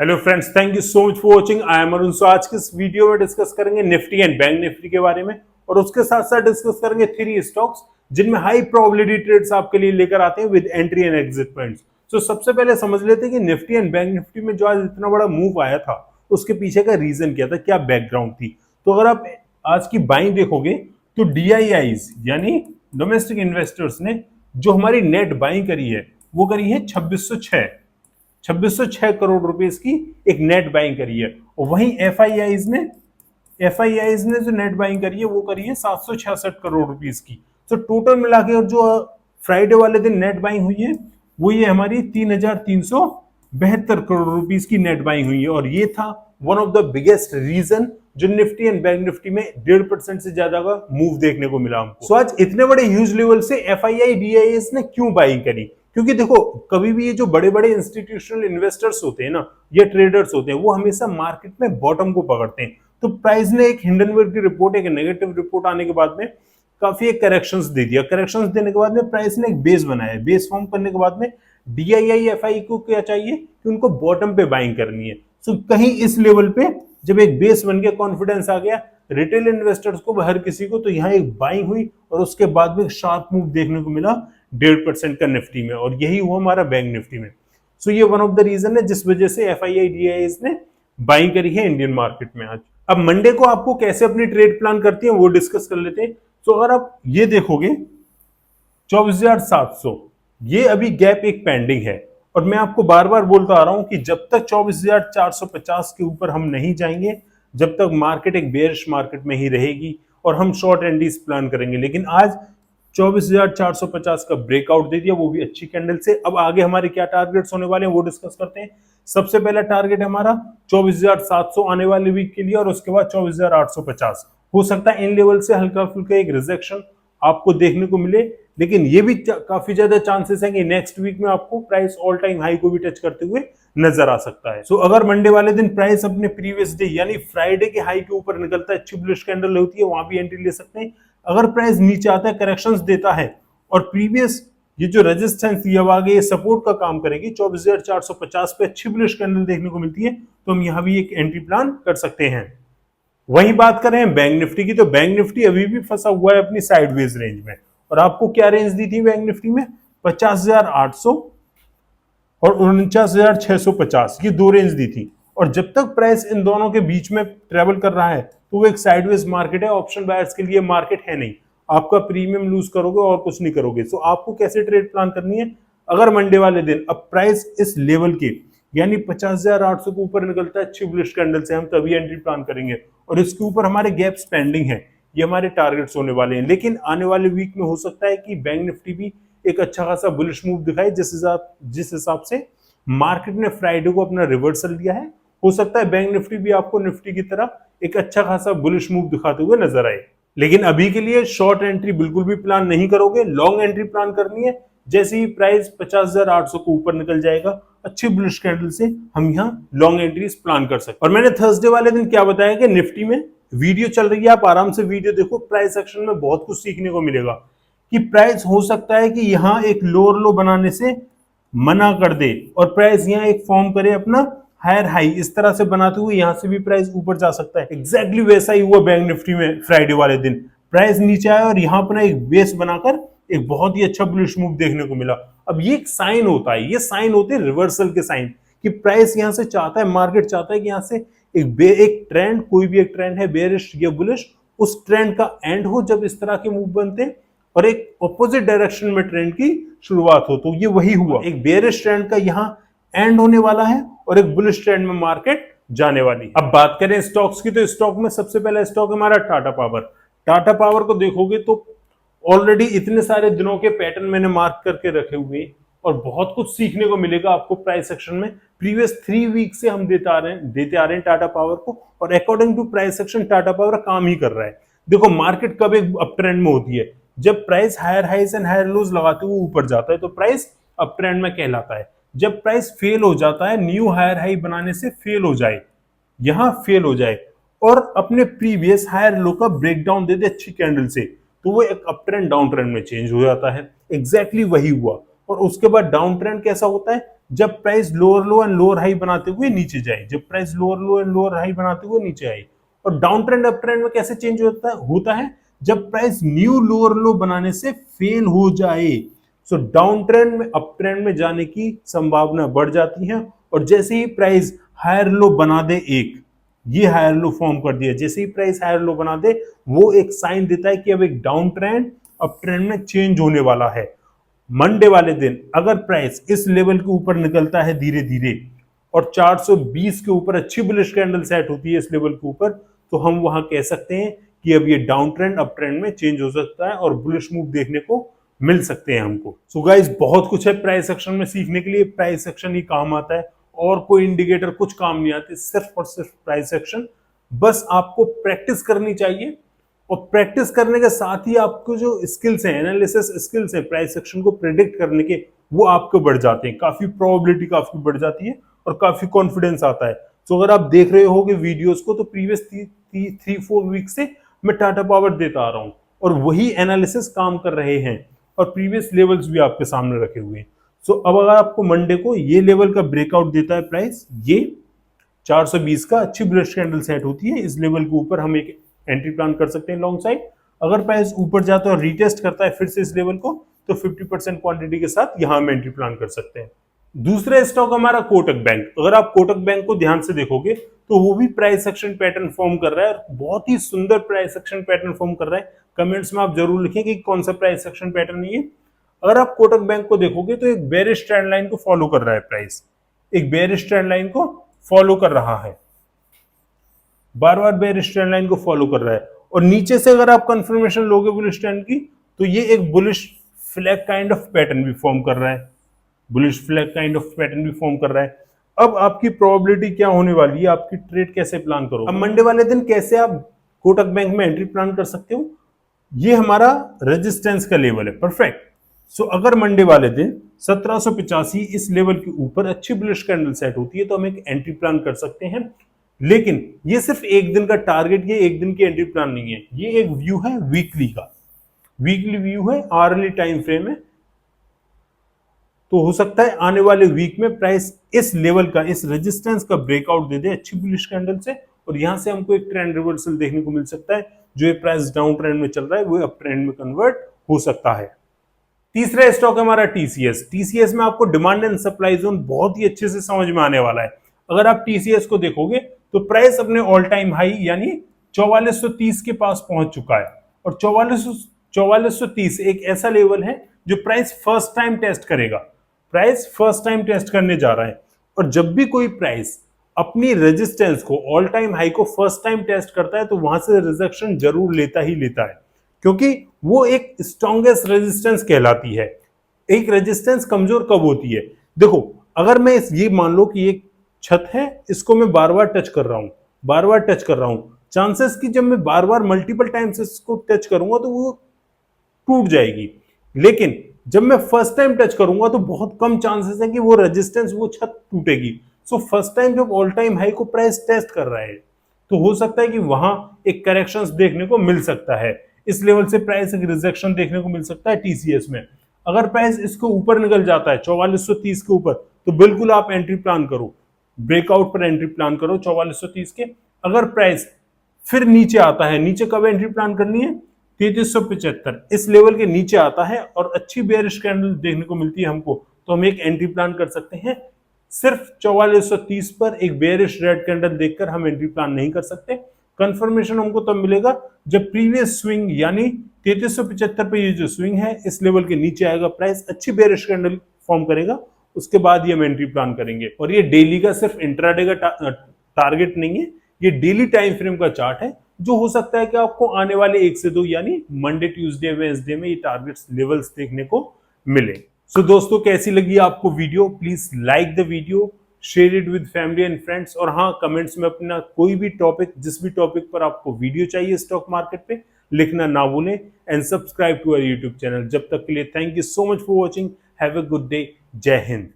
Hello friends, thank you so much for watching. I am Arun. So आज के इस video में डिस्कस करेंगे निफ्टी एंड बैंक निफ्टी के बारे में, और उसके साथ साथ डिस्कस करेंगे 3 स्टॉक्स जिनमें हाई प्रोबेबिलिटी ट्रेड्स आपके लिए लेकर आते हैं with entry and exit points. So सबसे पहले समझ लेते हैं कि निफ्टी एंड बैंक निफ्टी में जो आज इतना बड़ा मूव आया था उसके पीछे का रीजन क्या था, क्या बैकग्राउंड थी। तो अगर आप आज की बाइंग देखोगे तो DIIs यानी डोमेस्टिक इन्वेस्टर्स ने जो हमारी नेट बाइंग करी है वो करी है 2606 करोड़ रुपीस की एक नेट बाइंग करी है। और वहीं FIIs ने जो नेट बाइंग करी है वो करी है 766 करोड़ रुपीस की। तो टोटल मिला के और जो फ्राइडे वाले दिन नेट बाइंग हुई है वो ये हमारी 3372 करोड़ रुपीस की नेट बाइंग हुई है। और ये था one of the biggest reason जो निफ्टी एंड बैंक निफ्टी में 1.5% से ज्यादा का मूव देखने को मिला हमको। सो आज इतने बड़े ह्यूज लेवल से FII DIIs ने क्यों बाइंग करी? क्योंकि देखो, कभी भी ये जो बड़े बड़े इंस्टीट्यूशनल इन्वेस्टर्स होते हैं ना, ये ट्रेडर्स होते हैं, वो हमेशा मार्केट में बॉटम को पकड़ते हैं। तो प्राइस ने एक हिंडनबर्ग की रिपोर्ट, एक नेगेटिव रिपोर्ट आने के बाद में काफी एक करेक्शंस दे दिया। करेक्शंस देने के बाद में प्राइस ने एक बेस बनाया। बेस फॉर्म करने के बाद में DII FI को क्या चाहिए कि उनको बॉटम पे बाइंग करनी है। सो कहीं इस लेवल पे जब एक बेस बन गया, कॉन्फिडेंस आ गया रिटेल इन्वेस्टर्स को, हर किसी को, तो यहाँ एक बाइंग हुई और उसके बाद में शार्प मूव देखने को मिला 1.5% का निफ्टी में, और यही हुआ हमारा बैंक निफ्टी में। सो ये वन ऑफ द रीजन है जिस वजह से FII DIIs ने बाइंग करी है इंडियन मार्केट में आज। अब मंडे को आपको कैसे अपनी ट्रेड प्लान करती है वो डिस्कस कर लेते हैं। तो अगर आप ये देखोगे 24,700, ये अभी गैप एक पेंडिंग है, और मैं आपको बार बार बोलता आ रहा हूं कि जब तक 24,450 के ऊपर हम नहीं जाएंगे, जब तक मार्केट एक बेयरिश मार्केट में ही रहेगी और हम शॉर्ट एंडीज प्लान करेंगे। लेकिन आज 24,450 का ब्रेकआउट दे दिया, वो भी अच्छी कैंडल से। अब आगे हमारे क्या टारगेट्स होने वाले हैं वो डिस्कस करते हैं। सबसे पहला टारगेट हमारा 24,700 आने वाले वीक के लिए, और उसके बाद 24,850। हो सकता है इन लेवल से हल्का फुल्का एक रिजेक्शन आपको देखने को मिले, लेकिन ये भी काफी ज्यादा चांसेस है कि नेक्स्ट वीक में आपको प्राइस ऑल टाइम हाई को भी टच करते हुए नजर आ सकता है। सो अगर मंडे वाले दिन प्राइस अपने प्रीवियस डे यानी फ्राइडे के हाई के ऊपर निकलता है, अच्छी बुलिश कैंडल होती है, वहां भी एंट्री ले सकते हैं। अगर प्राइस नीचे आता है, करेक्शंस देता है और प्रीवियस ये जो रेजिस्टेंस थी अब आगे ये सपोर्ट का काम करेगी, 24,450 पे अच्छी बुलिश कैंडल देखने को मिलती है, तो हम यहाँ भी एक एंट्री प्लान कर सकते हैं। वहीं बात करें बैंक निफ्टी की, तो बैंक निफ्टी अभी भी फंसा हुआ है अपनी साइडवेज रेंज में। और आपको क्या रेंज दी थी बैंक निफ्टी में? 50,800 और 49,650, ये दो रेंज दी थी। और जब तक प्राइस इन दोनों के बीच में ट्रेवल कर रहा है तो वो एक साइडवेज मार्केट है। ऑप्शन बायर्स के लिए मार्केट है नहीं, आपका प्रीमियम लूज करोगे और कुछ नहीं करोगे। सो आपको कैसे ट्रेड प्लान करनी है? अगर मंडे वाले दिन अब प्राइस इस लेवल के यानी 50,800 के ऊपर निकलता है अच्छी बुलिश कैंडल से, हम तभी एंट्री प्लान करेंगे। और इसके ऊपर हमारे गैप्स पेंडिंग है, ये हमारे टारगेट्स होने वाले हैं। लेकिन आने वाले वीक में हो सकता है कि बैंक निफ्टी भी एक अच्छा खासा बुलिश मूव दिखाए, जिस हिसाब से मार्केट ने फ्राइडे को अपना रिवर्सल दिया है। हो सकता है बैंक निफ्टी भी आपको निफ्टी की तरह एक अच्छा खासा बुलिश मूव दिखाते हुए नजर आए। लेकिन अभी के लिए शॉर्ट एंट्री बिल्कुल भी प्लान नहीं करोगे, लॉन्ग एंट्री प्लान करनी है। जैसे ही प्राइस 50,800 को ऊपर निकल जाएगा अच्छी बुलिश कैंडल से, हम यहाँ लॉन्ग एंट्रीज प्लान कर सकते हैं। और मैंने थर्सडे वाले दिन क्या बताया कि निफ्टी में वीडियो चल रही है, आप आराम से वीडियो देखो। प्राइस सेक्शन में बहुत कुछ सीखने को मिलेगा कि प्राइस हो सकता है कि यहाँ एक लोअर लो बनाने से मना कर दे और प्राइस यहाँ एक फॉर्म करे अपना हायर हाई, इस तरह से बनाते हुए यहां से भी प्राइस ऊपर जा सकता है। एग्जैक्टली वैसा ही हुआ बैंक निफ्टी में फ्राइडे वाले दिन। प्राइस नीचे आया और यहां अपना एक बेस बनाकर एक बहुत ही अच्छा बुलिश मूव देखने को मिला। अब ये एक साइन होता है, ये साइन होते हैं रिवर्सल के साइन, कि प्राइस यहां से चाहता है, मार्केट चाहता है कि यहां से एक ट्रेंड, कोई भी एक ट्रेंड है बेरिश या बुलिश, उस ट्रेंड का एंड हो जब इस तरह के मूव बनते हैं और एक ऑपोजिट डायरेक्शन में ट्रेंड की शुरुआत हो। तो ये वही हुआ, एक बेरिश ट्रेंड का यहाँ एंड होने वाला है और एक बुलिश ट्रेंड में मार्केट जाने वाली। अब बात करें स्टॉक्स की, तो स्टॉक में सबसे पहला स्टॉक हमारा टाटा पावर। टाटा पावर को देखोगे तो ऑलरेडी इतने सारे दिनों के पैटर्न मैंने मार्क करके रखे हुए और बहुत कुछ सीखने को मिलेगा आपको प्राइस सेक्शन में। प्रीवियस 3 वीक से हम देते आ रहे हैं टाटा पावर को, और according to price section Tata Power काम ही कर रहा है। देखो, मार्केट कब एक अप ट्रेंड में होती है? जब price higher highs and higher lows लगाते हुए ऊपर जाता है तो प्राइस अप ट्रेंड में कहलाता है। जब प्राइस फेल हो जाता है, न्यू हायर हाई बनाने से फेल हो जाए, यहां फेल हो जाए और अपने प्रीवियस हायर लो का ब्रेकडाउन दे दे अच्छी कैंडल से, तो वो एक अप ट्रेंड डाउन ट्रेंड में चेंज हो जाता है। एग्जैक्टली वही हुआ। और उसके बाद डाउन ट्रेंड कैसा होता है, जब price lower low and lower high बनाते हुए नीचे जाए, जब price lower low and lower high बनाते हुए नीचे आए। और डाउन ट्रेंड अप ट्रेंड में कैसे चेंज होता है जब प्राइस न्यू लोअर लो बनाने से फेल हो जाए। सो डाउन ट्रेंड में अप ट्रेंड में जाने की संभावना बढ़ जाती है, और जैसे ही प्राइस हायर लो बना दे, एक ये हायर लो फॉर्म कर दिया, जैसे ही प्राइस हायर लो बना दे वो एक साइन देता है कि अब एक डाउन ट्रेंड अप ट्रेंड में चेंज होने वाला है। मंडे वाले दिन अगर प्राइस इस लेवल के ऊपर निकलता है धीरे धीरे और 420 के ऊपर अच्छी बुलिश कैंडल सेट होती है इस लेवल के ऊपर, तो हम वहां कह सकते हैं कि अब ये डाउन ट्रेंड अप ट्रेंड में चेंज हो सकता है और बुलिश मूव देखने को मिल सकते हैं हमको। सो गाइस बहुत कुछ है प्राइस एक्शन में सीखने के लिए, प्राइस एक्शन ही काम आता है और कोई इंडिकेटर कुछ काम नहीं आते, सिर्फ और सिर्फ प्राइस एक्शन। बस आपको प्रैक्टिस करनी चाहिए, और प्रैक्टिस करने के साथ ही आपको जो स्किल्स हैं, एनालिसिस स्किल्स हैं प्राइस एक्शन को प्रेडिक्ट करने के, वो आपको बढ़ जाते हैं, काफी प्रोबेबिलिटी काफी बढ़ जाती है और काफी कॉन्फिडेंस आता है। तो अगर आप देख रहे होगे वीडियोस को, तो प्रीवियस 3-4 वीक से मैं टाटा पावर देता आ रहा हूं और वही एनालिसिस काम कर रहे हैं और प्रीवियस लेवल्स भी आपके सामने रखे हुए हैं। सो अब अगर आपको मंडे को ये लेवल का ब्रेकआउट देता है प्राइस, ये 420 का अच्छी बुलिश कैंडल सेट होती है, इस लेवल के ऊपर हम एक एंट्री प्लान कर सकते हैं लॉन्ग साइड। अगर प्राइस ऊपर जाता है और रिटेस्ट करता है फिर से इस लेवल को, तो 50% क्वांटिटी के साथ यहां हम एंट्री प्लान कर सकते हैं। दूसरा स्टॉक हमारा कोटक बैंक। अगर आप कोटक बैंक को ध्यान से देखोगे तो वो भी प्राइस एक्शन पैटर्न फॉर्म कर रहा है, बहुत ही सुंदर प्राइस एक्शन पैटर्न फॉर्म कर रहा है। कमेंट्स में आप जरूर लिखें कि कौन सा प्राइस एक्शन पैटर्न है ये। अगर आप कोटक बैंक को देखोगे तो एक बेरिश ट्रेंड लाइन को फॉलो कर रहा है प्राइस, एक बेरिश ट्रेंड लाइन को फॉलो कर रहा है, बार बार बेरिश ट्रेंड लाइन को फॉलो कर रहा है। और नीचे से अगर आप कंफर्मेशन लोगे बुलिश ट्रेंड की, तो ये एक bullish flag kind of pattern भी फॉर्म कर रहा है, bullish flag kind of pattern भी फॉर्म कर रहा है। अब आपकी प्रोबेबिलिटी क्या होने वाली है, आपकी ट्रेड कैसे प्लान करो। अब मंडे वाले दिन कैसे आप कोटक बैंक में एंट्री प्लान कर सकते हो, ये हमारा रेजिस्टेंस का लेवल है, परफेक्ट। सो अगर मंडे वाले दिन 1785 इस लेवल के ऊपर अच्छी बुलिश कैंडल सेट होती है तो हम एक एंट्री प्लान कर सकते हैं। लेकिन ये सिर्फ एक दिन का टारगेट, ये एक दिन की एंट्री प्लान नहीं है, ये एक व्यू है वीकली का, वीकली व्यू है, आवर्ली टाइम फ्रेम है। तो हो सकता है आने वाले वीक में प्राइस इस लेवल का, इस रेजिस्टेंस का ब्रेकआउट दे दे अच्छी बुलिश कैंडल से, और यहां से हमको एक ट्रेंड रिवर्सल देखने को मिल सकता है। जो ये प्राइस डाउन ट्रेंड में चल रहा है वो अप ट्रेंड में कन्वर्ट हो सकता है। तीसरा स्टॉक है हमारा टीसीएस। टीसीएस में आपको डिमांड एंड सप्लाई जोन बहुत ही अच्छे से समझ में आने वाला है। अगर आप टीसीएस को देखोगे तो प्राइस अपने ऑल टाइम हाई यानी 4430 के पास पहुंच चुका है, और 4430 एक ऐसा लेवल है जो प्राइस फर्स्ट टाइम टेस्ट करेगा, प्राइस फर्स्ट टाइम टेस्ट करने जा रहा है। और जब भी कोई प्राइस अपनी रेजिस्टेंस को, ऑल टाइम हाई को फर्स्ट टाइम टेस्ट करता है तो वहां से रिजेक्शन जरूर लेता ही लेता है, क्योंकि वो एक स्ट्रॉन्गेस्ट रेजिस्टेंस कहलाती है। एक रेजिस्टेंस कमजोर कब होती है, देखो अगर मैं ये मान लो कि एक छत है, इसको मैं बार बार टच कर रहा हूं, बार बार टच कर रहा हूं, चांसेस कि जब मैं बार बार मल्टीपल टाइम्स इसको टच करूंगा तो वो टूट जाएगी। लेकिन जब मैं फर्स्ट टाइम टच करूंगा तो बहुत कम चांसेस है कि वो रेजिस्टेंस, वो छत टूटेगी। सो फर्स्ट टाइम जब ऑल टाइम हाई को प्राइस टेस्ट कर रहा है तो हो सकता है कि वहां एक करेक्शंस देखने को मिल सकता है, इस लेवल से प्राइस एक रिजेक्शन देखने को मिल सकता है टीसीएस में। अगर प्राइस इसको ऊपर निकल जाता है 4430 के ऊपर, तो बिल्कुल आप एंट्री प्लान करो, ब्रेकआउट पर एंट्री प्लान करो 4430 के। अगर प्राइस फिर नीचे आता है, नीचे कब एंट्री प्लान करनी है, 3375 इस लेवल के नीचे आता है और अच्छी बेयरिश कैंडल देखने को मिलती है हमको, तो हम एक एंट्री प्लान कर सकते हैं। सिर्फ 4430 पर एक बेयरिश रेड कैंडल देखकर हम एंट्री प्लान नहीं कर सकते। कंफर्मेशन हमको तब मिलेगा जब प्रीवियस स्विंग यानी 3375 पे ये जो स्विंग है इस लेवल के नीचे आएगा, प्राइस अच्छी बेयरिश कैंडल फॉर्म करेगा, उसके बाद ही हम एंट्री प्लान करेंगे। और ये डेली का सिर्फ इंट्राडे का टारगेट नहीं है, ये डेली टाइम फ्रेम का चार्ट है, जो हो सकता है कि आपको आने वाले 1 से 2 यानी मंडे, ट्यूसडे, वेडनेसडे में ये टारगेट्स लेवल्स देखने को मिले। सो दोस्तों कैसी लगी आपको video, please like the video, share it with family and friends, और हाँ कमेंट्स में अपना कोई भी टॉपिक, जिस भी टॉपिक पर आपको वीडियो चाहिए स्टॉक मार्केट पे, लिखना ना भूलें। And subscribe to our YouTube channel. जब तक के लिए thank you so much for watching, have a good day, जय हिंद।